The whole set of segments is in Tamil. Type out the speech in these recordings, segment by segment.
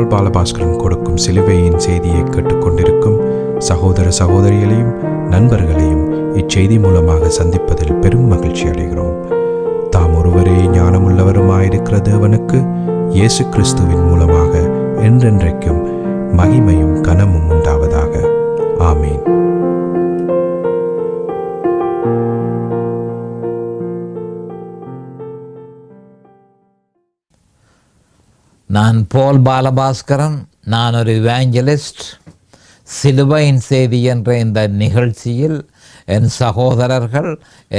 பால் பாலபாஸ்கரன் கொடுக்கும் சிலுவையின் செய்தியை கேட்டுக்கொண்டிருக்கும் சகோதர சகோதரிகளையும் நண்பர்களையும் இச்செய்தி மூலமாக சந்திப்பதில் பெரும் மகிழ்ச்சி அடைகிறோம். தாம் ஒருவரே ஞானமுள்ளவருமாயிருக்கிற தேவனுக்கு இயேசு கிறிஸ்துவின் மூலமாக என்றென்றைக்கும் மகிமையும் கனமும் உண்டாவதாக. ஆமீன். நான் பால் பாலபாஸ்கரன். நான் ஒரு இவாஞ்சலிஸ்ட். சிலுவையின் செய்தி என்ற இந்த நிகழ்ச்சியில் என் சகோதரர்கள்,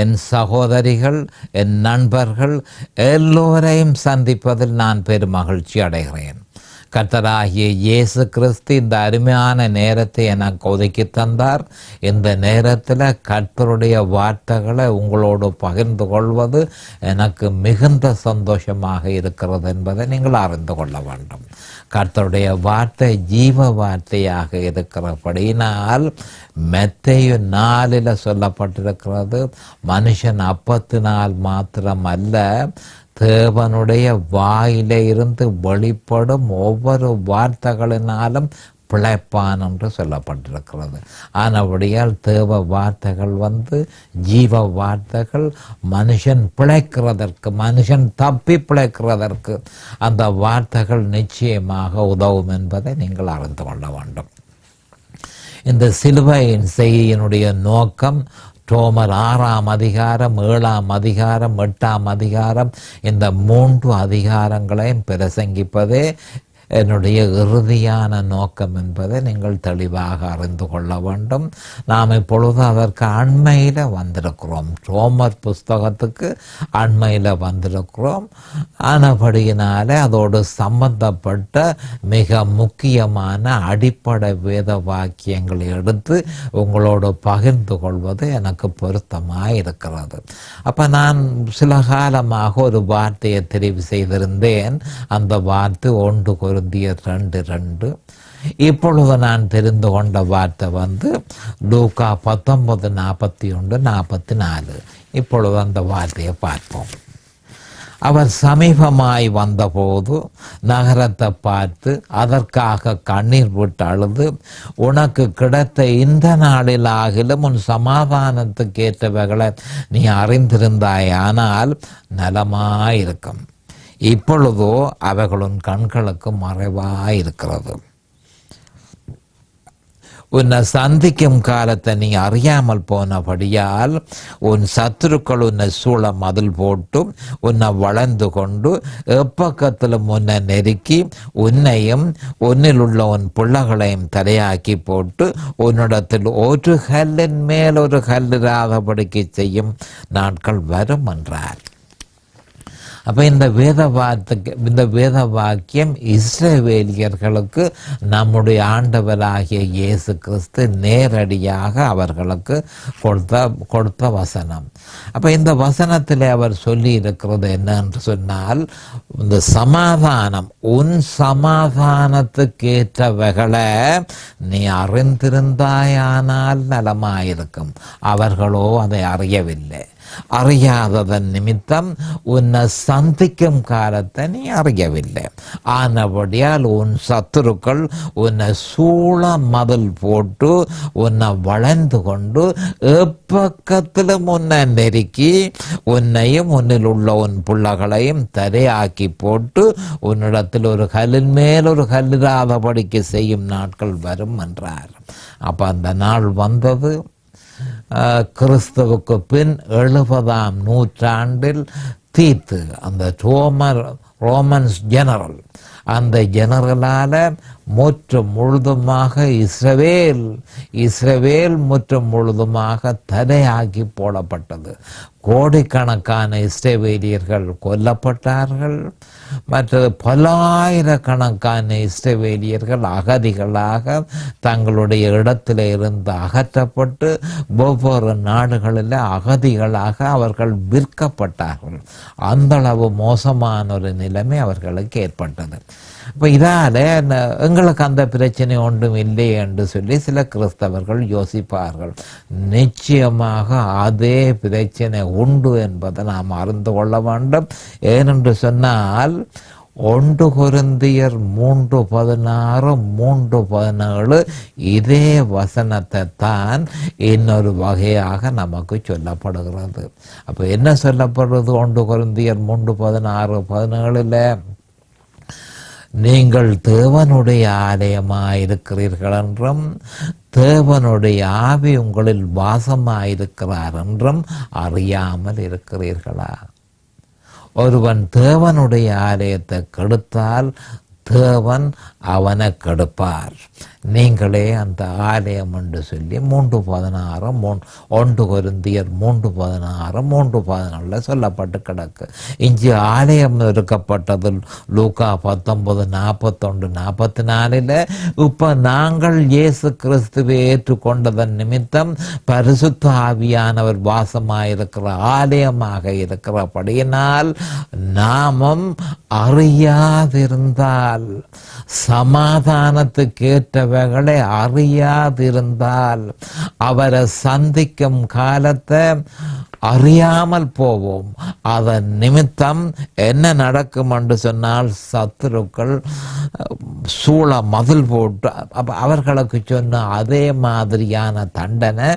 என் சகோதரிகள், என் நண்பர்கள் எல்லோரையும் சந்திப்பதில் நான் பெரும் மகிழ்ச்சி அடைகிறேன். கர்த்தராகிய இயேசு கிறிஸ்து இந்த அருமையான நேரத்தை எனக்கு ஒதுக்கி தந்தார். இந்த நேரத்தில் கர்த்தருடைய வார்த்தைகளை உங்களோடு பகிர்ந்து கொள்வது எனக்கு மிகுந்த சந்தோஷமாக இருக்கிறது என்பதை நீங்கள் அறிந்து கொள்ள வேண்டும். கர்த்தருடைய வார்த்தை ஜீவ வார்த்தையாக இருக்கிறபடியினால் மத்தேயு 4 சொல்லப்பட்டிருக்கிறது, மனுஷன் அப்பத்தினால் மாத்திரம் அல்ல, தேவனுடைய வாயில இருந்து வெளிப்படும் ஒவ்வொரு வார்த்தைகளினாலும் பிழைப்பான் என்று சொல்லப்பட்டிருக்கிறது. ஆனபடியால் தேவ வார்த்தைகள் ஜீவ வார்த்தைகள், மனுஷன் பிழைக்கிறதற்கு, மனுஷன் தப்பி பிழைக்கிறதற்கு அந்த வார்த்தைகள் நிச்சயமாக உதவும் என்பதை நீங்கள் அறிந்து கொள்ள வேண்டும். இந்த சிலுவையின் செய்தியினுடைய நோக்கம் ரோமர் 6ஆம் அதிகாரம், 7ஆம் அதிகாரம், 8ஆம் அதிகாரம், இந்த 3 அதிகாரங்களையும் பிரசங்கிப்பதே என்னுடைய இறுதியான நோக்கம் என்பதை நீங்கள் தெளிவாக அறிந்து கொள்ள வேண்டும். நாம் இப்பொழுது அதற்கு அண்மையில் வந்திருக்கிறோம். ரோமர் புஸ்தகத்துக்கு அண்மையில் வந்திருக்கிறோம். ஆனபடியினாலே அதோடு சம்பந்தப்பட்ட மிக முக்கியமான அடிப்படை வேத வாக்கியங்களை எடுத்து உங்களோடு பகிர்ந்து கொள்வது எனக்கு பொருத்தமாக இருக்கிறது. அப்போ நான் சில காலமாக ஒரு வார்த்தையை தெரிவு செய்திருந்தேன். அந்த வார்த்தை 1 கொரிந்தியர் 2:2. இப்பொழுது நான் தெரிந்து கொண்ட வார்த்தை லூக்கா 19:41-44. இப்பொழுது அந்த வார்த்தையை பார்ப்போம். அவர் சமீபமாய் வந்தபோது நகரத்தை பார்த்து அதற்காக கண்ணீர் விட்டு அழுது, உனக்கு கிடைத்த இந்த நாளில் ஆகிலும் உன் சமாதானத்துக்கு ஏற்றவைகளை நீ அறிந்திருந்தாயானால் நலமாயிருக்கும். இப்பொழுதோ அவைகளின் கண்களுக்கு மறைவாயிருக்கிறது. உன்னை சந்திக்கும் காலத்தை நீ அறியாமல் போனபடியால் உன் சத்துருக்கள் உன்னை சூழ மதில் போட்டு உன்னை வளர்ந்து கொண்டு எப்பக்கத்திலும் உன்னை நெருக்கி உன்னையும் உன்னில் உள்ள உன் பிள்ளைகளையும் தலையாக்கி போட்டு உன்னிடத்தில் ஒரு கல்லின் மேல் ஒரு கல்லிராதபடிக்கு செய்யும் நாட்கள் வரும் என்றார். அப்போ இந்த வேத வாக்கியம் இஸ்ரவேலியர்களுக்கு நம்முடைய ஆண்டவராகிய இயேசு கிறிஸ்து நேரடியாக அவர்களுக்கு கொடுத்த வசனம். அப்போ இந்த வசனத்தில் அவர் சொல்லி இருக்கிறது என்னன்னு சொன்னால், இந்த சமாதானம், உன் சமாதானத்துக்கு ஏற்றவைகளை நீ அறிந்திருந்தாயானால் நலமாயிருக்கும். அவர்களோ அதை அறியவில்லை. அறியாததன் நிமித்தம் உன்னை சந்திக்கும் காலத்தை நீ அறியவில்லை. ஆனபடியால் உன் சத்துருக்கள் உன்னை சூழ மதில் போட்டு உன்னை வளைந்து கொண்டு எப்பக்கத்திலும் உன்னை நெருக்கி உன்னையும் உன்னில் உள்ள உன் பிள்ளைகளையும் தரையாக்கி போட்டு உன்னிடத்தில் ஒரு கல்லின் மேல் ஒரு கல்லிராதபடிக்கு செய்யும் நாட்கள் வரும் என்றார். அப்போ அந்த நாள் வந்தது. கிறிஸ்துவுக்கு பின் 70ஆம் நூற்றாண்டில் தீத்து, அந்த ரோமன்ஸ் ஜெனரல், அந்த ஜெனரலால் முற்றும் முழுதுமாக இஸ்ரவேல் முற்றும் முழுதுமாக தடையாக்கி போடப்பட்டது. கோடிக்கணக்கான இஸ்ரவேலியர்கள் கொல்லப்பட்டார்கள். மற்றது பல்லாயிரக்கணக்கான இஸ்ரவேலியர்கள் அகதிகளாக தங்களுடைய இடத்தில் இருந்து அகற்றப்பட்டு ஒவ்வொரு நாடுகளில் அகதிகளாக அவர்கள் விற்கப்பட்டார்கள். அந்தளவு மோசமான ஒரு நிலைமை அவர்களுக்கு ஏற்பட்டது. இப்போ இதால் எங்களுக்கு அந்த பிரச்சனை ஒன்றும் இல்லை என்று சொல்லி சில கிறிஸ்தவர்கள் யோசிப்பார்கள். நிச்சயமாக அதே பிரச்சனை உண்டு என்பதை நாம் அறிந்து கொள்ள வேண்டும். ஏனென்று சொன்னால், 1 கொரிந்தியர் 3:16 3:17 இதே வசனத்தை தான் இன்னொரு வகையாக நமக்கு சொல்லப்படுகிறது. அப்போ என்ன சொல்லப்படுறது? 1 கொரிந்தியர் 3:16-17 நீங்கள் தேவனுடைய ஆலயமாயிருக்கிறீர்கள் என்றும் தேவனுடைய ஆவி உங்களில் வாசமாயிருக்கிறார் என்றும் அறியாமல் இருக்கிறீர்களா? ஒருவன் தேவனுடைய ஆலயத்தை கெடுத்தால் தேவன் அவனை கெடுப்பார். நீங்களே அந்த ஆலயம் என்று சொல்லி 3:16 1 கொரிந்தியர் 3:16 3:14 சொல்லப்பட்டு கிடக்கு. இங்கு ஆலயம் இருக்கப்பட்டது லூக்கா 19:41-44. இப்போ நாங்கள் இயேசு கிறிஸ்துவை ஏற்றுக்கொண்டதன் நிமித்தம் பரிசுத்த ஆவியானவர் வாசமாயிருக்கிற ஆலயமாக இருக்கிறபடியினால் நாமும் அறியாதிருந்தால், சமாதானத்துக்கு ஏற்றவைகளை அறியாதிருந்தால் அவரை சந்திக்கும் காலத்தை அறியாமல் போவோம். அதன் நிமித்தம் என்ன நடக்கும் என்று சொன்னால், சத்துருக்கள் சூழ மதில் போட்டு அவர்களுக்கு சொன்ன அதே மாதிரியான தண்டனை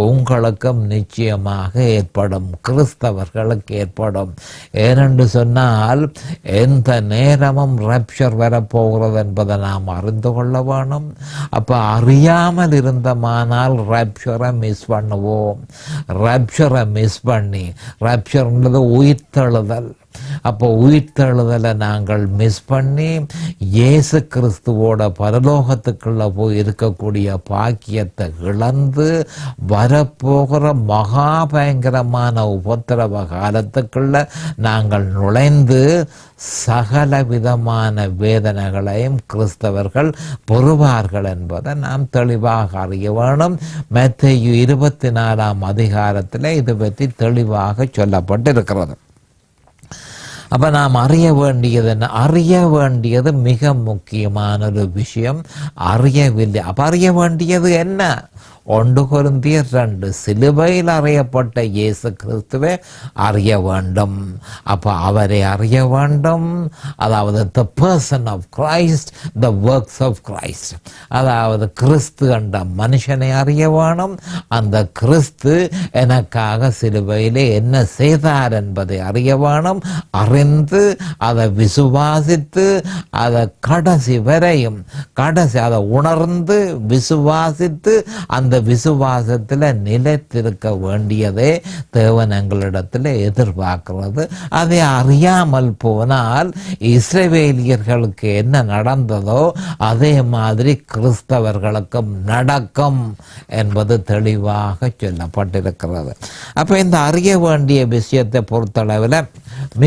உங்களுக்கும் நிச்சயமாக ஏற்படும், கிறிஸ்தவர்களுக்கு ஏற்படும். ஏனென்று சொன்னால் எந்த நேரமும் ரப்ஷர் வரப்போகிறது என்பதை நாம் அறிந்து கொள்ள வேணும். அப்போ அறியாமல் இருந்தமானால் ரப்ஷரை மிஸ் பண்ணுவோம். ரப்ஷரை மிஸ் பண்ணி, ரப்ஷர்ன்றது உயிர்த்தெழுதல். அப்போ உயிர்த்தெழுதலை நாங்கள் மிஸ் பண்ணி இயேசு கிறிஸ்துவோட பரலோகத்துக்குள்ள போய் இருக்கக்கூடிய பாக்கியத்தை இழந்து வரப்போகிற மகா பயங்கரமான உபத்திரவ காலத்துக்குள்ள நாங்கள் நுழைந்து சகல விதமான வேதனைகளையும் கிறிஸ்தவர்கள் பெறுவார்கள் என்பதை நாம் தெளிவாக அறிய வேணும். மத்தேயு 24ஆம் அதிகாரத்தில் இது பற்றி தெளிவாக சொல்லப்பட்டிருக்கிறது. அப்போ நாம் அறிய வேண்டியது என்ன? அறிய வேண்டியது மிக முக்கியமான ஒரு விஷயம். அறியவில்லை. அப்போ அறிய வேண்டியது என்ன? 1 கொரிந்தியர் 2 சிலுவையில் அறியப்பட்ட இயேசு கிறிஸ்துவை அறிய வேண்டும். அப்போ அவரை அறிய வேண்டும். அதாவது the person of Christ, the works of Christ. அதாவது கிறிஸ்து என்ற மனுஷனை அறிய வேணும். அந்த கிறிஸ்து எனக்காக சிலுவையிலே என்ன செய்தார் என்பதை அறிய வேணும். அறிந்து அதை விசுவாசித்து அதை கடைசி வரையும் அதை உணர்ந்து விசுவாசித்து அந்த விசுவாசத்தில் நிலைத்திருக்க வேண்டியதே தேவன் எங்களிடத்தில் எதிர்பார்க்கிறது. அதை அறியாமல் போனால் இஸ்ரவேலியர்களுக்கு என்ன நடந்ததோ அதே மாதிரி கிறிஸ்தவர்களுக்கும் நடக்கும் என்பது தெளிவாக சொல்லப்பட்டிருக்கிறது. அப்போ இந்த அறிய வேண்டிய விஷயத்தை பொறுத்தளவில்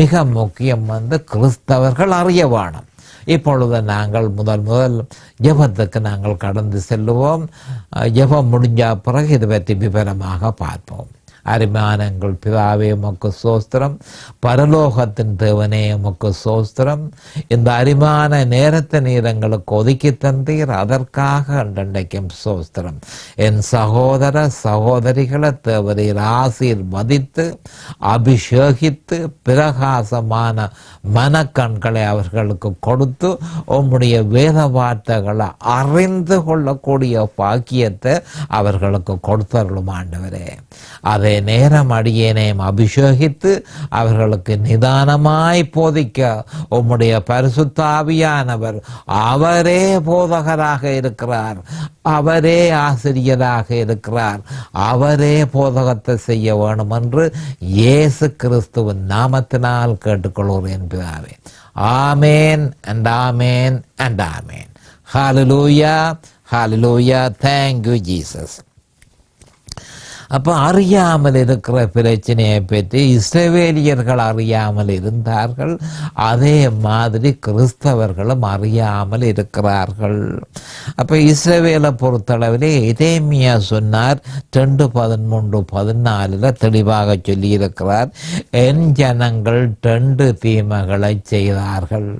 மிக முக்கியம் கிறிஸ்தவர்கள் அறிய வேணும். இப்பொழுது நாங்கள் முதல் ஜெபத்துக்கு நாங்கள் கடந்து செல்லுவோம். ஜெபம் முடிஞ்ச பிறகு இது பற்றி விவரமாக பார்ப்போம். அருமையான எங்கள் பிதாவே உமக்கு ஸ்தோத்திரம். பரலோகத்தின் தேவனே உமக்கு ஸ்தோத்திரம். இந்த அருமையான நேரத்தை நீர் எங்களுக்கு ஒதுக்கி தந்தீர், அதற்காக அன்றைக்கும் ஸ்தோத்திரம். என் சகோதர சகோதரிகளை தேவரீர் ஆசீர்வதித்து அபிஷேகித்து பிரகாசமான மனக்கண்களை அவர்களுக்கு கொடுத்து உம்முடைய வேத வார்த்தைகளை அறிந்து கொள்ளக்கூடிய பாக்கியத்தை அவர்களுக்கு கொடுத்தருளும் ஆண்டவரே. அதே நேரம் அடியேனையும் அபிஷேகித்து அவர்களுக்கு நிதானமாய் போதிக்க உம்முடைய பரிசுத்த ஆவியானவர் அவரே போதகராக இருக்கிறார், அவரே ஆசிரியராக இருக்கிறார், அவரே போதகத்தை செய்ய வேணும் என்று இயேசு கிறிஸ்துவின் நாமத்தினால் கேட்டுக்கொள்கிறேன் பிதாவே. ஆமேன் and amen and amen. Hallelujah, hallelujah. Thank you Jesus. அப்போ அறியாமல் இருக்கிற பிரச்சனையை பற்றி இஸ்ரவேலியர்கள் அறியாமல் இருந்தார்கள், அதே மாதிரி கிறிஸ்தவர்களும் அறியாமல் இருக்கிறார்கள். அப்போ இஸ்ரவேலை பொறுத்தளவிலே எரேமியா சொன்னார் 2:13-14 தெளிவாக சொல்லியிருக்கிறார். என் ஜனங்கள் 2 தீமைகளை செய்தார்கள்.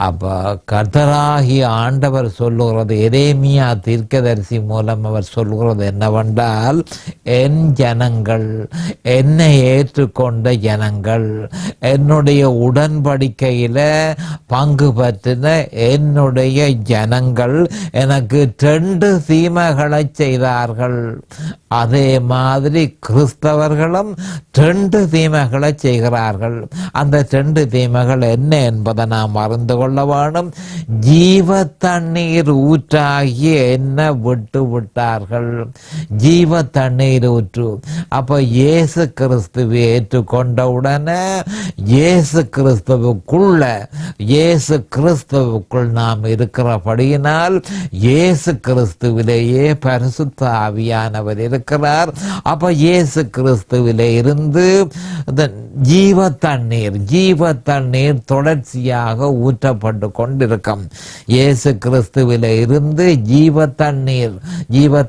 அப்போ கர்த்தராகிய ஆண்டவர் சொல்லுகிறது, எரேமியா தீர்க்கதரிசி மூலம் அவர் சொல்லுகிறது என்னவென்றால், என் ஜனங்கள், என்னை ஏற்றுக்கொண்ட ஜனங்கள், என்னுடைய உடன்படிக்கையில் பங்கு பற்றின என்னுடைய ஜனங்கள் எனக்கு 2 தீமைகளை செய்தார்கள். அதே மாதிரி கிறிஸ்தவர்களும் 2 தீமைகளை செய்கிறார்கள். அந்த 2 தீமைகள் என்ன என்பதை நாம் அறிந்து கொள்ள வேண்டும். ஜீவ தண்ணீர் ஊற்றாகி என்ன விட்டு விட்டார்கள். ஜீவ தண்ணீர் ஊற்று. அப்ப இயேசு கிறிஸ்துவை ஏற்றுக்கொண்டவுடனே இயேசு கிறிஸ்துவுக்குள் நாம் இருக்கிறபடியினால் இயேசு கிறிஸ்துவிலேயே பரிசுத்த ஆவியானவர் இருக்கிறார். அப்ப இயேசு கிறிஸ்துவிலே இருந்து ஜீவ தண்ணீர் தொடர்ச்சியாக ஊற்றப்பட்டு கொண்டிருக்கும். இயேசு கிறிஸ்துவிலே இருந்து ஜீவ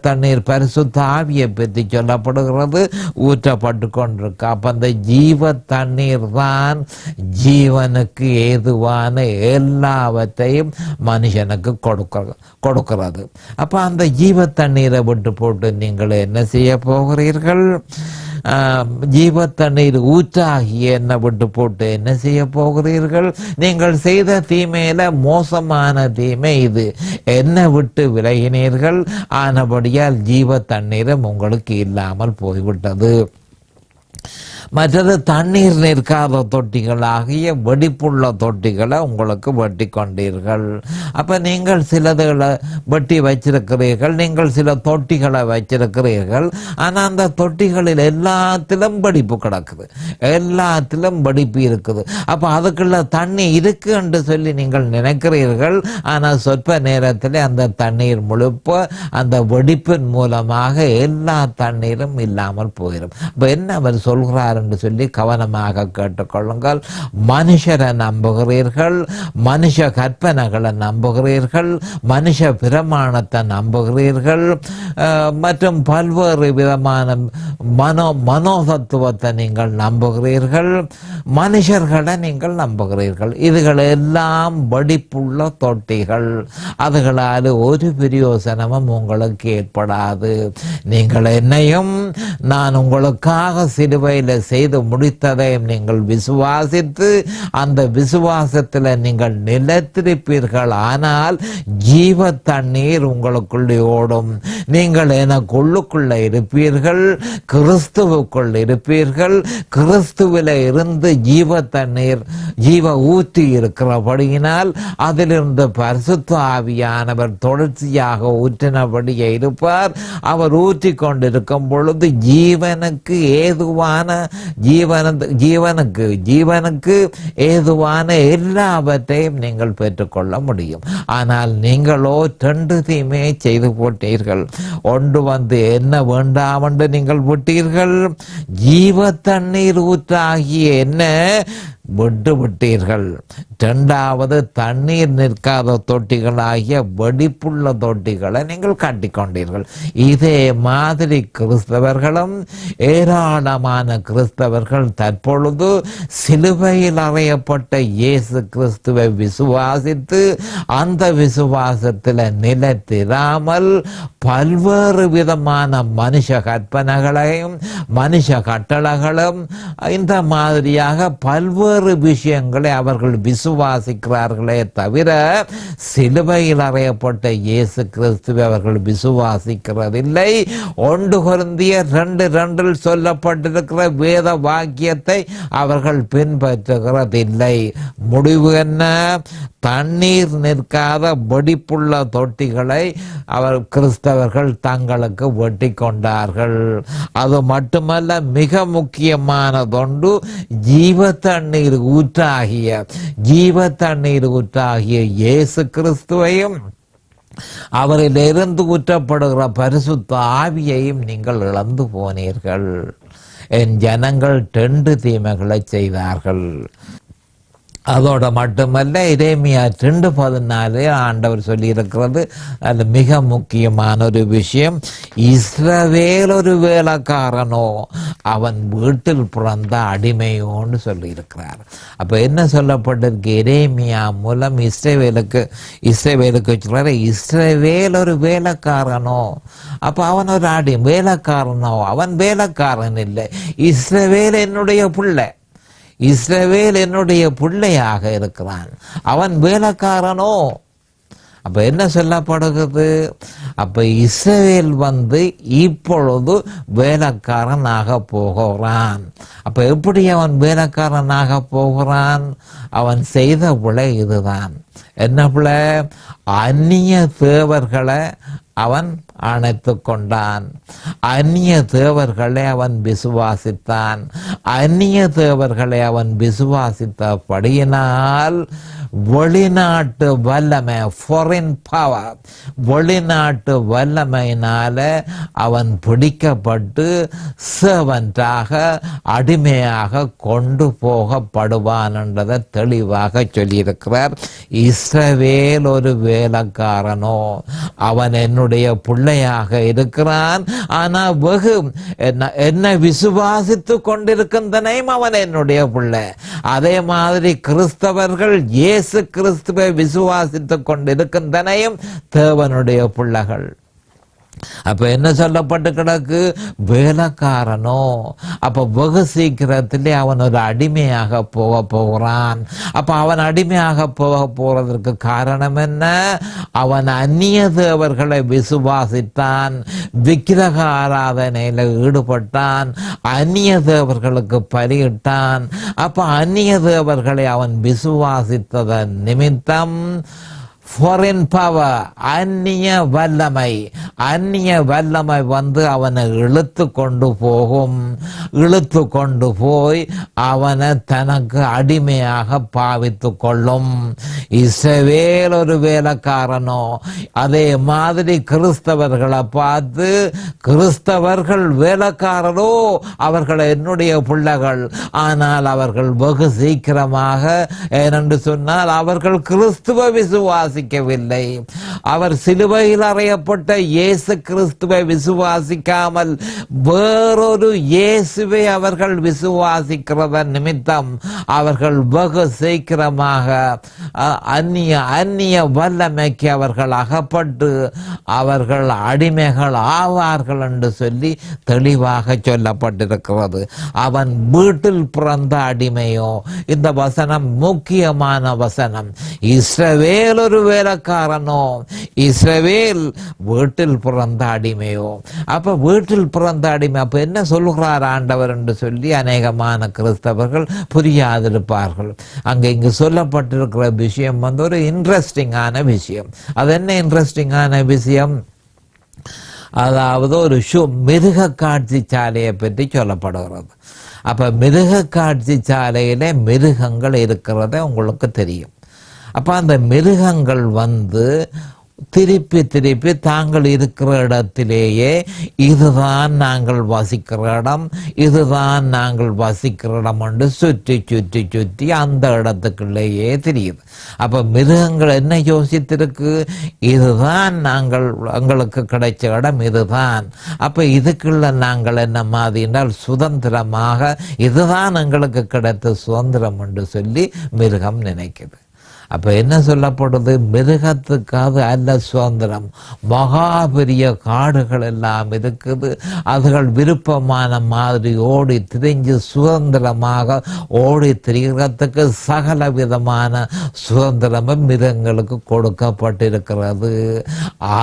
தண்ணீர் பரிசுத்த ஆவியை பற்றி சொல்லப்படுகிறது, ஊற்றப்பட்டு கொண்டிருக்கு. அப்ப அந்த ஜீவ தண்ணீர் தான் ஜீவனுக்கு ஏதுவான எல்லாவற்றையும் மனுஷனுக்கு கொடுக்கிறது. அப்ப அந்த ஜீவ தண்ணீரை விட்டு போட்டு நீங்கள் என்ன செய்ய போகிறீர்கள்? ஜீவ தண்ணீர் ஊற்றாகிய என்ன விட்டு போட்டு என்ன செய்ய போகிறீர்கள்? நீங்கள் செய்த தீமையில மோசமான தீமை இது. என்ன விட்டு விலகினீர்கள், ஆனபடியால் ஜீவ தண்ணீரும் உங்களுக்கு இல்லாமல் போய்விட்டது. மற்றது தண்ணீர் நிற்காத தொட்டிகளாகிய வெடிப்புள்ள தொட்டிகளை உங்களுக்கு வெட்டி கொண்டீர்கள். அப்போ நீங்கள் சிலதுகளை வெட்டி வச்சிருக்கிறீர்கள், நீங்கள் சில தொட்டிகளை வச்சிருக்கிறீர்கள். ஆனால் அந்த தொட்டிகளில் எல்லாத்திலும் வெடிப்பு கிடக்குது, எல்லாத்திலும் வெடிப்பு இருக்குது. அப்போ அதுக்குள்ள தண்ணி இருக்கு என்று சொல்லி நீங்கள் நினைக்கிறீர்கள். ஆனால் சொற்ப நேரத்தில் அந்த தண்ணீர் முழுப்ப அந்த வெடிப்பின் மூலமாக எல்லா தண்ணீரும் இல்லாமல் போயிடும். இப்போ என்ன அவர் சொல்கிறார் என்று சொல்லி கவனமாக கேட்டுக்கொள்ளுங்கள். மனுஷரை நம்புகிறீர்கள், மனுஷ கற்பனைகளை நம்புகிறீர்கள், மனுஷ பிரமாணத்தை நம்புகிறீர்கள், மற்றும் பல்வேறு விதமான மனோதத்துவத்தை நீங்கள் நம்புகிறீர்கள், மனுஷர்களை நீங்கள் நம்புகிறீர்கள். இதுகள் எல்லாம் வெடிப்புள்ள தொட்டிகள். அதுகளால் ஒரு பிரயோசனமும் உங்களுக்கு ஏற்படாது. நீங்கள் என்னையும் நான் உங்களுக்காக சிலுவையில் செய்து முடித்ததையும் நீங்கள் விசுவாசித்து அந்த விசுவாசத்தில் நீங்கள் நிலைத்திருப்பீர்கள். ஆனால் ஜீவ தண்ணீர் உங்களுக்குள்ளே ஓடும். நீங்கள் எனக்குள்ளுக்குள்ள இருப்பீர்கள், கிறிஸ்துவுக்குள் இருப்பீர்கள். கிறிஸ்துவில இருந்து ஜீவ தண்ணீர் ஜீவ ஊற்றி இருக்கிறபடியினால் அதிலிருந்து பரிசுத்த ஆவியானவர் தொடர்ச்சியாக ஊற்றினபடியே இருப்பார். அவர் ஊற்றி கொண்டிருக்கும் பொழுது ஜீவனுக்கு ஏதுவான ஜீவனுக்கு ஏதுவான எல்லாவற்றையும் நீங்கள் பெற்றுக்கொள்ள முடியும். ஆனால் நீங்களோ 2 தீமையை செய்து போட்டீர்கள். ஒன்று என்ன வேண்டாம் என்று நீங்கள் விட்டீர்கள், ஜீவ தண்ணீர் ஊற்றாகிய என்ன விட்டீர்கள். 2வது தண்ணீர் நிற்காத தொட்டிகளாகிய வெடிப்புள்ள தொட்டிகளை நீங்கள் காட்டிக்கொண்டீர்கள். இதே மாதிரி கிறிஸ்தவர்களும் ஏராளமான கிறிஸ்தவர்கள் தற்பொழுது சிலுவையில் அறையப்பட்ட இயேசு கிறிஸ்துவை விசுவாசித்து அந்த விசுவாசத்தில் நிலைத்திராமல் பல்வேறு விதமான மனுஷ கற்பனைகளையும் மனுஷ கட்டளைகளும் இந்த மாதிரியாக பல்வேறு விஷயங்களை அவர்கள் விசுவாசிக்கிறார்களே தவிர சிலுவையில் அறையப்பட்ட இயேசு கிறிஸ்துவை அவர்கள் விசுவாசிக்கிறதில்லை. 1 கொரிந்தியர் 2:2 சொல்லப்பட்டிருக்கிற வேத வாக்கியத்தை அவர்கள் பின்பற்றுகிறதில்லை. முடிவு என்ன? தண்ணீர் நிற்காத வெடிப்புள்ள தொட்டிகளை கிறிஸ்தவர்கள் தங்களுக்கு வெட்டி கொண்டார்கள். அது மட்டுமல்ல, மிக முக்கியமானதொன்று ஜீவ தண்ணீர் ஊற்றாகிய இயேசு கிறிஸ்துவையும் அவரிலிருந்து ஊற்றப்படுகிற பரிசுத்த ஆவியையும் நீங்கள் இழந்து போனீர்கள். என் ஜனங்கள் 2 தீமைகளை செய்தார்கள். அதோட மட்டுமல்ல, எரேமியா 2:14 ஆண்டவர் சொல்லியிருக்கிறது, அது மிக முக்கியமான ஒரு விஷயம். இஸ்ரவேல் ஒரு வேலைக்காரனோ, அவன் வீட்டில் பிறந்த அடிமையோன்னு சொல்லியிருக்கிறார். அப்போ என்ன சொல்லப்பட்டிருக்கு? எரேமியா மூலம் இஸ்ரவேலுக்கு சொல்றாரு, இஸ்ரவேல் ஒரு வேலைக்காரனோ. அப்போ அவன் ஒரு வேலைக்காரனோ? அவன் வேலைக்காரன் இல்லை. இஸ்ரவேல் என்னுடைய பிள்ளை, இஸ்ரவேல் என்னுடைய பிள்ளையாக இருக்கிறான், அவன் வேலைக்காரனோ? அப்ப என்ன சொல்லப்படுகிறது? அப்ப இஸ்ரவேல் இப்பொழுது வேலைக்காரனாக போகிறான். அப்ப எப்படி அவன் வேலைக்காரனாக போகிறான்? அவன் செய்த பிழை இதுதான். என்ன பிழை? அந்நிய தேவர்களை அவன் அணைத்து கொண்டான், அந்நிய தேவர்களை அவன் விசுவாசித்தான். அந்நிய தேவர்களை அவன் விசுவாசித்தபடியினால் வெளிநாட்டு வல்லமை, ஃபாரின் பவர், வெளிநாட்டு வல்லமையினால அவன் பிடிக்கப்பட்டு சேவன்டாக, அடிமையாக கொண்டு போகப்படுவான் என்றதை தெளிவாக சொல்லியிருக்கிறார். இஸ்ரவேல் ஒரு வேலைக்காரனோ, அவன் என்னுடைய பிள்ளையாக இருக்கிறான். ஆனா வெகு என்ன விசுவாசித்து கொண்டிருக்கின்றனையும் அவன் என்னுடைய பிள்ளை. அதே மாதிரி கிறிஸ்தவர்கள் இயேசு கிறிஸ்துவை விசுவாசித்துக் கொண்டிருக்கின்றனையும் தேவனுடைய பிள்ளைகள். அப்ப என்ன சொல்லப்பட்டு கிடக்கு? வேலைக்காரனோ. அப்ப வெகு சீக்கிரத்திலே அவன் ஒரு அடிமையாக போக போகிறான். அப்ப அவன் அடிமையாக போக போறதற்கு காரணம் என்ன? அவன் அந்நிய தேவர்களை விசுவாசித்தான், விக்கிரக ஆராதனையில ஈடுபட்டான், அந்நிய தேவர்களுக்கு பலியிட்டான். அப்ப அந்நிய தேவர்களை அவன் விசுவாசித்ததன் நிமித்தம் ஃபாரின் பவர், அந்நிய வல்லமை, அந்நிய வல்லமை அவனை இழுத்து கொண்டு போகும். இழுத்து கொண்டு போய் அவனை தனக்கு அடிமையாக பாவித்து கொள்ளும். இஸ்ரவேல் ஒரு வேலைக்காரனோ. அதே மாதிரி கிறிஸ்தவர்களை பார்த்து, கிறிஸ்தவர்கள் வேலைக்காரரோ, அவர்கள் என்னுடைய பிள்ளைகள். ஆனால் அவர்கள் வெகு சீக்கிரமாக, ஏனென்று சொன்னால் அவர்கள் கிறிஸ்துவ விசுவாசிக்கவில்லை. அவர் சிலுவையில் அறையப்பட்ட இயேசு கிறிஸ்துவை விசுவாசிக்காமல் வேறொரு இயேசுவை அவர்கள் விசுவாசிக்கிறதன் நிமித்தம் அவர்கள் வெகு சீக்கிரமாக அந்நிய வல்லமைக்கு அவர்கள் அகப்பட்டு அவர்கள் அடிமைகள் ஆவார்கள் என்று சொல்லி தெளிவாக சொல்லப்பட்டிருக்கிறது. அவன் வீட்டில் பிறந்த அடிமையோ. இந்த வசனம் முக்கியமான வசனம். இஸ்ரவேல் ஒரு வேலைக்காரனோ, இஸ்ரவேல் வீட்டில் பிறந்த அடிமையோ. அப்ப வீட்டில் பிறந்த அடிமை, அப்ப என்ன சொல்லுகிறார் ஆண்டவர் என்று சொல்லி அநேகமான கிறிஸ்தவர்கள் புரியாதிருப்பார்கள். அங்க இங்கு சொல்லப்பட்டிருக்கிற விஷயம் ஒரு இன்ட்ரெஸ்டிங்கான விஷயம். அது என்ன இன்ட்ரெஸ்டிங்கான விஷயம்? அதாவது ஒரு மிருக காட்சி சாலையை பற்றி சொல்லப்படுகிறது. அப்ப மிருக காட்சி சாலையில மிருகங்கள் இருக்கிறத உங்களுக்கு தெரியும். அப்ப அந்த மிருகங்கள் திருப்பி திருப்பி தாங்கள் இருக்கிற இடத்திலேயே, இதுதான் நாங்கள் வசிக்கிற இடம், இதுதான் நாங்கள் வசிக்கிற இடம் என்று சுற்றி சுற்றி சுற்றி அந்த இடத்துக்குள்ளேயே தெரியுது. அப்ப மிருகங்கள் என்ன யோசித்திருக்கு? இதுதான் எங்களுக்கு கிடைச்ச இடம், இதுதான். அப்ப இதுக்குள்ள நாங்கள் என்ன மாதிரி என்றால் சுதந்திரமாக, இதுதான் எங்களுக்கு கிடைத்த சுதந்திரம் என்று சொல்லி மிருகம் நினைக்குது. அப்ப என்ன சொல்லப்படுது? மிருகத்துக்காக அல்ல சுதந்திரம். மகா பெரிய காடுகள் எல்லாம் இருக்குது. அதுகள் விருப்பமான மாதிரி ஓடி திரிஞ்சு சுதந்திரமாக ஓடி திரிகிறதுக்கு சகல விதமான சுதந்திரமும் மிருகங்களுக்கு கொடுக்கப்பட்டிருக்கிறது.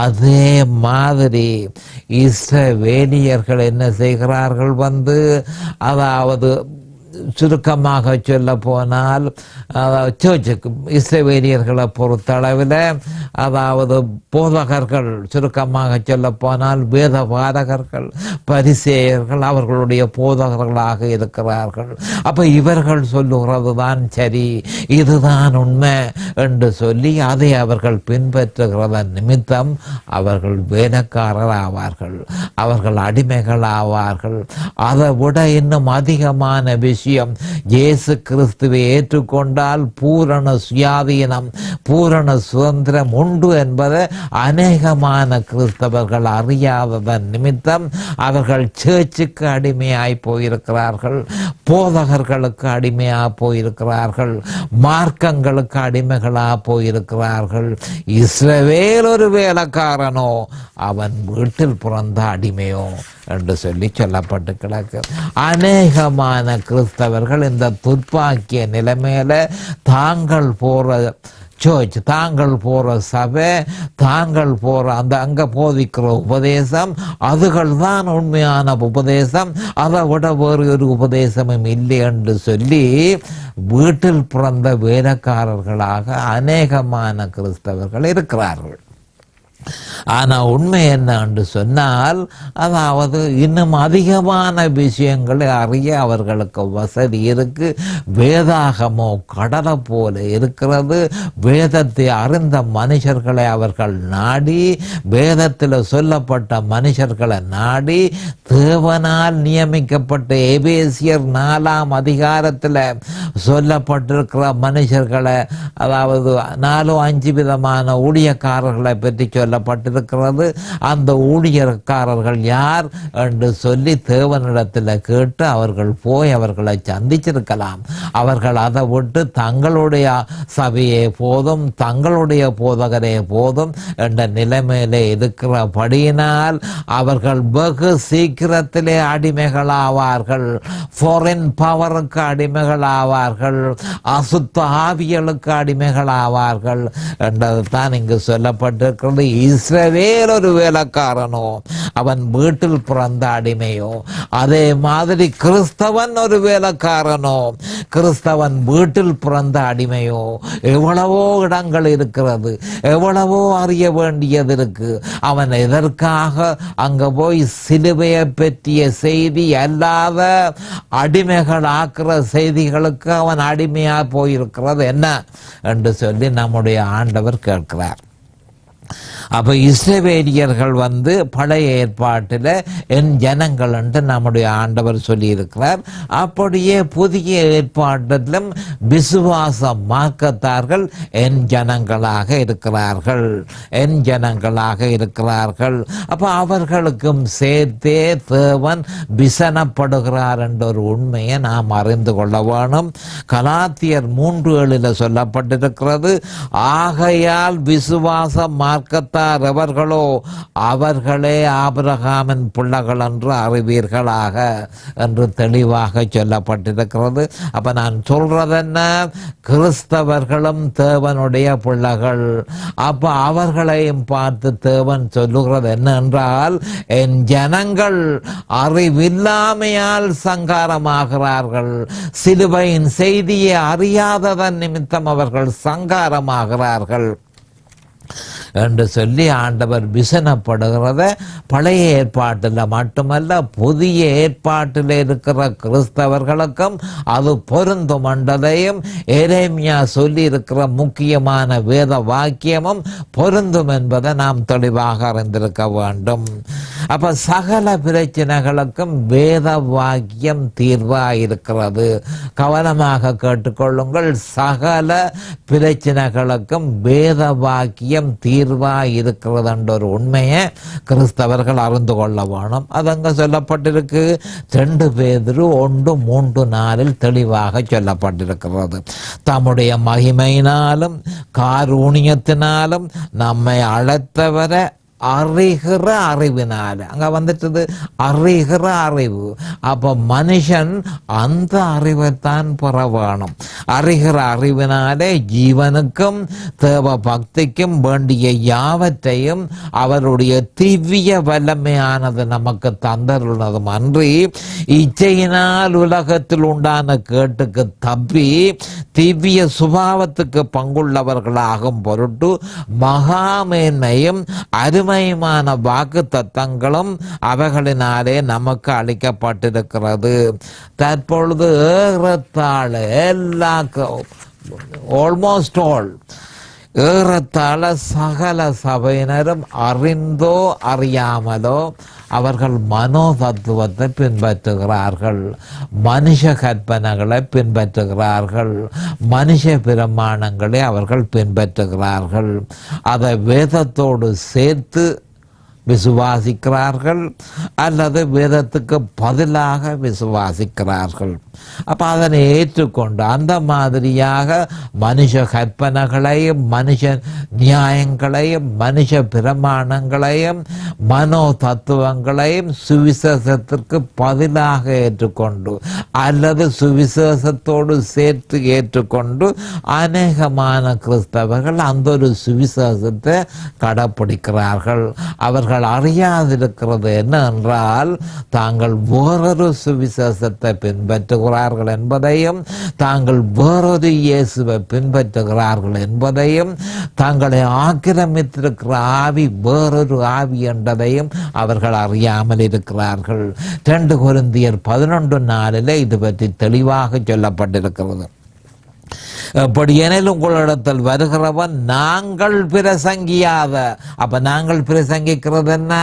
அதே மாதிரி இஸ்ரவேலியர்கள் என்ன செய்கிறார்கள்? அதாவது சுருக்கமாக சொல்ல போனால் சர்ச்சுக்கு இஸ்ரவேலியர்களை பொறுத்தளவில், அதாவது போதகர்கள், சுருக்கமாக சொல்ல போனால் வேத பாதகர்கள், பரிசேயர்கள் அவர்களுடைய போதகர்களாக இருக்கிறார்கள். அப்ப இவர்கள் சொல்லுகிறது தான் சரி, இதுதான் உண்மை என்று சொல்லி அதை அவர்கள் பின்பற்றுகிறதன் நிமித்தம் அவர்கள் வேலைக்காரர் ஆவார்கள், அவர்கள் அடிமைகள் ஆவார்கள். அதை விட இன்னும் அதிகமான விஷயம் விஷயம். இயேசு கிறிஸ்துவை ஏற்றுக்கொண்டால் பூரண சுயாதீனம், பூரண சுதந்திரம் உண்டு என்பதை அநேகமான கிறிஸ்தவர்கள் அறியாததன் நிமித்தம் அவர்கள் சேர்ச்சுக்கு அடிமையாய் போயிருக்கிறார்கள், போதகர்களுக்கு அடிமையாக போயிருக்கிறார்கள், மார்க்கங்களுக்கு அடிமைகளாக போயிருக்கிறார்கள். இஸ்ரவேல் ஒரு வேலைக்காரனோ அவன் வீட்டில் பிறந்த அடிமையோ என்று சொல்லப்பட்டு கிடக்கு. அநேகமான கிறிஸ்தவர்கள் இந்த துர்ப்பாக்கிய நிலைமையில தாங்கள் போற சர்ச், தாங்கள் போற சபை, தாங்கள் போற அந்த அங்க போதிக்கிற உபதேசம் அதுகள் தான் உண்மையான உபதேசம், அதை விட வேறு ஒரு உபதேசமும் இல்லை என்று சொல்லி வீட்டில் பிறந்த வேலைக்காரர்களாக அநேகமான கிறிஸ்தவர்கள் இருக்கிறார்கள். ஆனால் உண்மை என்ன என்று சொன்னால், அதாவது இன்னும் அதிகமான விஷயங்களை அறிய அவர்களுக்கு வசதி இருக்கு. வேதாகமோ கடலை போல இருக்கிறது. வேதத்தை அறிந்த மனுஷர்களை அவர்கள் நாடி, வேதத்தில் சொல்லப்பட்ட மனுஷர்களை நாடி, தேவனால் நியமிக்கப்பட்ட எபேசியர் 4ஆம் அதிகாரத்தில் சொல்லப்பட்டிருக்கிற மனுஷர்களை, அதாவது 4-5 விதமான ஊழியக்காரர்களை பற்றி சொல்லப்பட்டிருக்கிறது. அந்த ஊழியக்காரர்கள் யார் என்று சொல்லி தேவனிடத்தில் கேட்டு அவர்கள் போய் அவர்களை சந்திச்சிருக்கலாம். அவர்கள் அதை விட்டு தங்களுடைய சபையே போதும், தங்களுடைய போதகரே போதும் என்ற நிலைமையிலே இருக்கிறபடியினால் அவர்கள் வெகு சீக்கிரத்திலே அடிமைகளாவார்கள், ஃபாரின் பவருக்கு அடிமைகளாவார்கள், அசுத்த ஆவியலுக்கு அடிமைகளாவார்கள் என்றது தான் இங்கு சொல்லப்பட்டிருக்கிறது. இஸ்ரவேல் ஒரு வேலைக்காரனோ அவன் வீட்டில் பிறந்த அடிமையோ, அதே மாதிரி கிறிஸ்தவன் ஒரு வேலைக்காரனோ கிறிஸ்தவன் வீட்டில் பிறந்த அடிமையோ. எவ்வளவோ இடங்கள் இருக்கிறது, எவ்வளவோ அறிய வேண்டியது இருக்கு. அவன் எதற்காக அங்க போய் சிலுவையை பற்றிய செய்தி அல்லாத அடிமைகள் ஆக்குற செய்திகளுக்கு அவன் அடிமையா போயிருக்கிறது என்ன என்று சொல்லி நம்முடைய ஆண்டவர் கேட்கிறார். அப்போ இஸ்ரவேலியர்கள் பழைய ஏற்பாட்டில் என் ஜனங்கள் என்று நம்முடைய ஆண்டவர் சொல்லியிருக்கிறார். அப்படியே புதிய ஏற்பாட்டிலும் விசுவாசம் மார்க்கத்தார்கள் என் ஜனங்களாக இருக்கிறார்கள், என் ஜனங்களாக இருக்கிறார்கள். அப்போ அவர்களுக்கும் சேர்த்தே தேவன் விசனப்படுகிறார் என்ற ஒரு உண்மையை நாம் அறிந்து கொள்ள வேணும். கலாத்தியர் 3:7 சொல்லப்பட்டிருக்கிறது, ஆகையால் விசுவாசம் மார்க்கத்தார் எவர்களோ அவர்களே ஆபிரகாமின் பிள்ளைகள் என்று அறிவீர்களாக என்று தெளிவாக சொல்லப்பட்டிருக்கிறது. அப்ப நான் சொல்றது என்ன, கிறிஸ்தவர்களும் தேவனுடைய பிள்ளைகள். அப்ப அவர்களையும் பார்த்து தேவன் சொல்லுகிறது என்ன என்றால், என் ஜனங்கள் அறிவில்லாமையால் சங்காரமாகிறார்கள், சிலுவையின் செய்தியை அறியாததன் நிமித்தம் அவர்கள் சங்காரமாகிறார்கள் என்று சொல்லி ஆண்டவர் விசனப்படுகிறத பழைய ஏற்பாட்டில் மட்டுமல்ல புதிய ஏற்பாட்டில் இருக்கிற கிறிஸ்தவர்களுக்கும் அது பொருந்தும் என்றதையும் எரேமியா சொல்லி இருக்கிற முக்கியமான வேத வாக்கியமும் பொருந்தும் என்பதை நாம் தெளிவாக அறிந்திருக்க வேண்டும். அப்ப சகல பிரச்சனைகளுக்கும் வேத வாக்கியம் தீர்வாக இருக்கிறது. கவனமாக கேட்டுக்கொள்ளுங்கள், சகல பிரச்சனைகளுக்கும் வேத வாக்கியம் தீர்வாக இருக்கிறது என்ற ஒரு உண்மையை கிறிஸ்தவர்கள் அறிந்து கொள்ள வேணும். அது அங்கே சொல்லப்பட்டிருக்கு. 2 பேதுரு 1:3-4 தெளிவாக சொல்லப்பட்டிருக்கிறது. தம்முடைய மகிமையினாலும் காரூணியத்தினாலும் நம்மை அழைத்தவரை அறிகிற அறிவினால அங்க வந்துட்டது அறிகிற அறிவு. அப்ப மனுஷன் அந்த அறிவைத்தான் பெற வேணும். அறிகிற அறிவினாலே ஜீவனுக்கும் தேவ பக்திக்கும் வேண்டிய யாவற்றையும் அவருடைய திவ்ய வல்லமையானது நமக்கு தந்தருள்ளதும் அன்றி இச்சையினால் உலகத்தில் உண்டான கேட்டுக்கு தப்பி திவ்ய சுபாவத்துக்கு பங்குள்ளவர்களாகும் பொருட்டு மகாமேன்மையும் அருமையுமான வாக்கு தத்தங்களும் அவைகளினாலே நமக்கு அளிக்கப்பட்டிருக்கிறது. தற்பொழுது ஏறத்தாழ எல்லா ஆல்மோஸ்ட் ஆல் ஏறத்தாழ சகல சபையினரும் அறிந்தோ அறியாமலோ அவர்கள் மனோ தத்துவத்தை பின்பற்றுகிறார்கள், மனுஷ கற்பனைகளை பின்பற்றுகிறார்கள், மனுஷ பிரமாணங்களை அவர்கள் பின்பற்றுகிறார்கள். அதை வேதத்தோடு சேர்த்து விசுவாசிக்கிறார்கள் அல்லது வேதத்துக்கு பதிலாக விசுவாசிக்கிறார்கள். அப்போ அதனை ஏற்றுக்கொண்டு அந்த மாதிரியாக மனுஷ கற்பனைகளையும் மனுஷ நியாயங்களையும் மனுஷ பிரமாணங்களையும் மனோ தத்துவங்களையும் சுவிசேஷத்திற்கு பதிலாக ஏற்றுக்கொண்டு அல்லது சுவிசேஷத்தோடு சேர்த்து ஏற்றுக்கொண்டு அநேகமான கிறிஸ்தவர்கள் அந்த ஒரு சுவிசேஷத்தை கடைப்பிடிக்கிறார்கள். அவர்கள் அறியாதிருக்கிறது என்னவென்றால் தாங்கள் வேறொரு சுவிசேஷத்தை பின்பற்றுகிறார்கள் என்பதையும், தாங்கள் வேறொரு இயேசுவை பின்பற்றுகிறார்கள் என்பதையும், தங்களை ஆக்கிரமித்திருக்கிற ஆவி வேறொரு ஆவி என்பதையும் அவர்கள் அறியாமல் இருக்கிறார்கள். 2 கொரிந்தியர் 11:4 இது பற்றி தெளிவாக சொல்லப்பட்டிருக்கிறது. அப்படி எனில் உங்களிடத்தில் வருகிறவன் நாங்கள் பிரசங்கியாத, அப்ப நாங்கள் பிரசங்கிக்கிறது என்ன?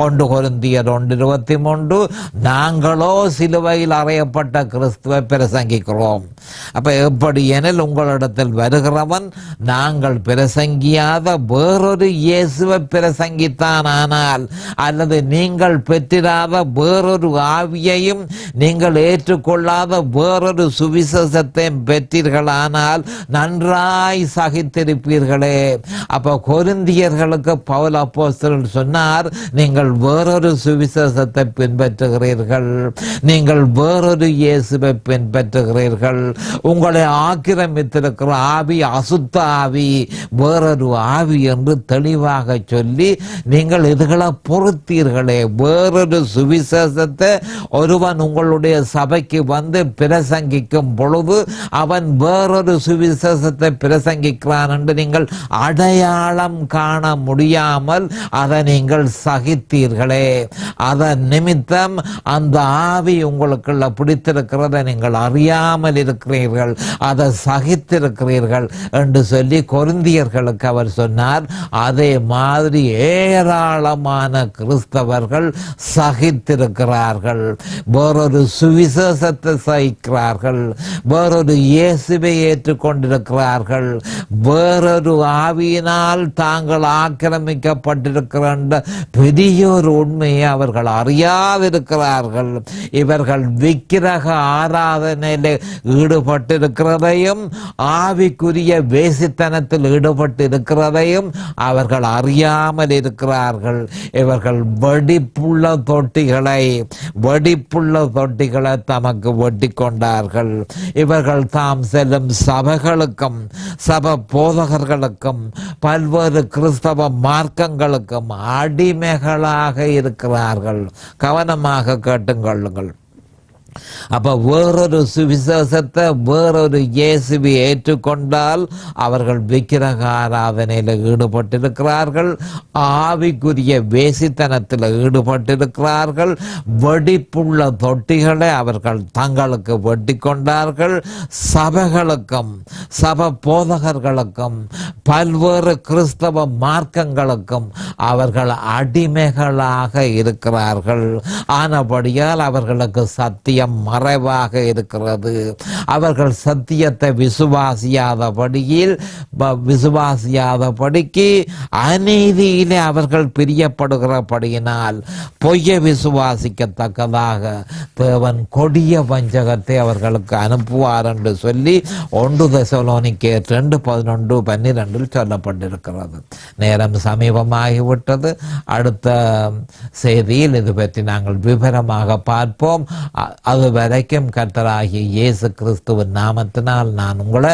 1 கொரிந்தியர் 1:23 நாங்களோ சிலுவையில் அறையப்பட்ட கிறிஸ்துவை பிரசங்கிக்கிறோம். அப்ப எப்படி எனில் உங்களிடத்தில் வருகிறவன் நாங்கள் பிரசங்கியாத வேறொரு இயேசுவை பிரசங்கித்தான் ஆனால், அல்லது நீங்கள் பெற்றிராத வேறொரு ஆவியையும் நீங்கள் ஏற்றுக்கொள்ளாத வேறொரு சுவிசேஷத்தையும் பெற்றீர்களானால் நன்றாய் சகித்திருப்பீர்களே. அப்ப கொரிந்தியர்களுக்கு பவுல் அப்போஸ்தலன் சொன்னார், நீங்கள் வேறொரு சுவிசேஷத்தை பின்பற்றுகிறீர்கள், நீங்கள் வேறொரு இயேசுவை பின்பற்றுகிறீர்கள், உங்களை ஆக்கிரமித்திருக்கிற ஆவி அசுத்த ஆவி, வேறொரு ஆவி என்று தெளிவாக சொல்லி நீங்கள் இதுகளை பொறுத்தீர்களே. வேறொரு சுவிசேஷத்தை ஒருவன் உங்களுடைய சபைக்கு வந்து பிரசங்கிக்கும் பொழுது அவன் வேறொரு சுவிசேஷத்தை பிரசங்கிக்கிறான் என்று நீங்கள் அடையாளம் காண முடியாமல் அதை நீங்கள் சகித்தீர்களே. அதன் நிமித்தம் அந்த ஆவி உங்களுக்குள்ள பிடித்திருக்கிறதை நீங்கள் அறியாமல் இருக்கிறீர்கள், அதை சகித்திருக்கிறீர்கள் என்று சொல்லி கொரிந்தியர்களுக்கு அவர் சொன்னார். அதே மாதிரி ஏராளமான கிறிஸ்தவர்கள் சகித்திருக்கிறார்கள், வேறொரு சுவிசேஷத்தை சகிக்கிறார்கள், வேறொரு இயேசுவை ஏற்றுக்கொண்டிருக்கிறார்கள், வேறொரு ஆவியினால் தாங்கள் ஆக்கிரமிக்கப்பட்டிருக்கிற பெரிய ஒரு உண்மையை அவர்கள் அறியாதிருக்கிறார்கள். இவர்கள் விக்கிரக ஆராதனையில் ஈடுபட்டிருக்கிறதையும் ஆவிக்குரிய வேசித்தனத்தில் ஈடுபட்டிருக்கிறதையும் அவர்கள் அறியாமல் இருக்கிறார்கள். இவர்கள் வெடிப்புள்ள தொட்டிகளை தமக்கு வெட்டி கொண்டார்கள். இவர்கள் தாம் செல்லும் சபைகளுக்கும் சபை போதகர்களுக்கும் பல்வேறு கிறிஸ்தவ மார்க்கங்களுக்கும் அடிமைகளாக இருக்கிறார்கள். கவனமாக கேட்டுக்கொள்ளுங்கள். அப்ப வேறொரு சுவிசேஷத்தை வேறொரு இயேசுவை ஏற்றுக்கொண்டால் அவர்கள் விக்கிரக ஆராதனையில் ஈடுபட்டிருக்கிறார்கள், ஆவிக்குரிய வேசித்தனத்தில் ஈடுபட்டிருக்கிறார்கள், வெடிப்புள்ள தொட்டிகளை அவர்கள் தங்களுக்கு வெட்டி கொண்டார்கள். சபைகளுக்கும் சபை போதகர்களுக்கும் பல்வேறு கிறிஸ்தவ மார்க்கங்களுக்கும் அவர்கள் அடிமைகளாக இருக்கிறார்கள். ஆனபடியால் அவர்களுக்கு சத்தியம் மறைவாக இருக்கிறது. அவர்கள் சத்தியத்தை விசுவாசியாதபடிக்கு அநீதியிலே அவர்கள் பிரியப்படுகிறபடியினால் பொய்யை விசுவாசிக்கத்தக்கதாக தேவன் கொடிய வஞ்சகத்தை அவர்களுக்கு அனுப்புவார் என்று சொல்லி 1 தெசலோனிக்கேயர் 2:11-12 சொல்லப்பட்டிருக்கிறது. நேரம் சமீபமாகிவிட்டது. அடுத்த செய்தியில் இது பற்றி நாங்கள் விவரமாக பார்ப்போம். அது வரைக்கும் கர்த்தராகிய இயேசு கிறிஸ்துவின் நாமத்தினால் நான் உங்களை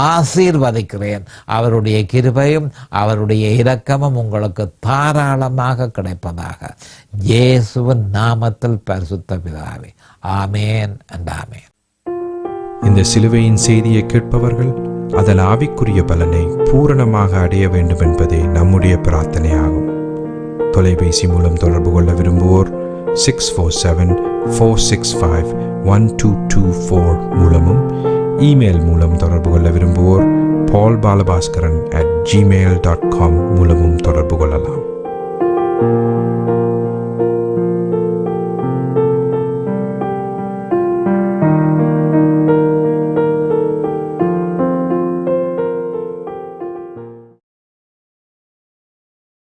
ஆசீர்வதிக்கிறேன். அவருடைய கிருபையும் அவருடைய இரக்கமும் உங்களுக்கு தாராளமாக கிடைப்பதாக. இயேசுவின் நாமத்தில் பரிசுத்த பிதாவே, ஆமேன் and ஆமேன். இந்த சிலுவையின் செய்தியை கேட்பவர்கள் அதன் ஆவிக்குரிய பலனை பூரணமாக அடைய வேண்டும் என்பதே நம்முடைய பிரார்த்தனையாகும். தொலைபேசி மூலம் தொடர்பு கொள்ள விரும்புவோர் 647-465-1224 மூலமும், இமெயில் மூலம் தொடர்பு கொள்ள விரும்புவோர் paulbalabaskaran@gmail.com மூலமும் தொடர்பு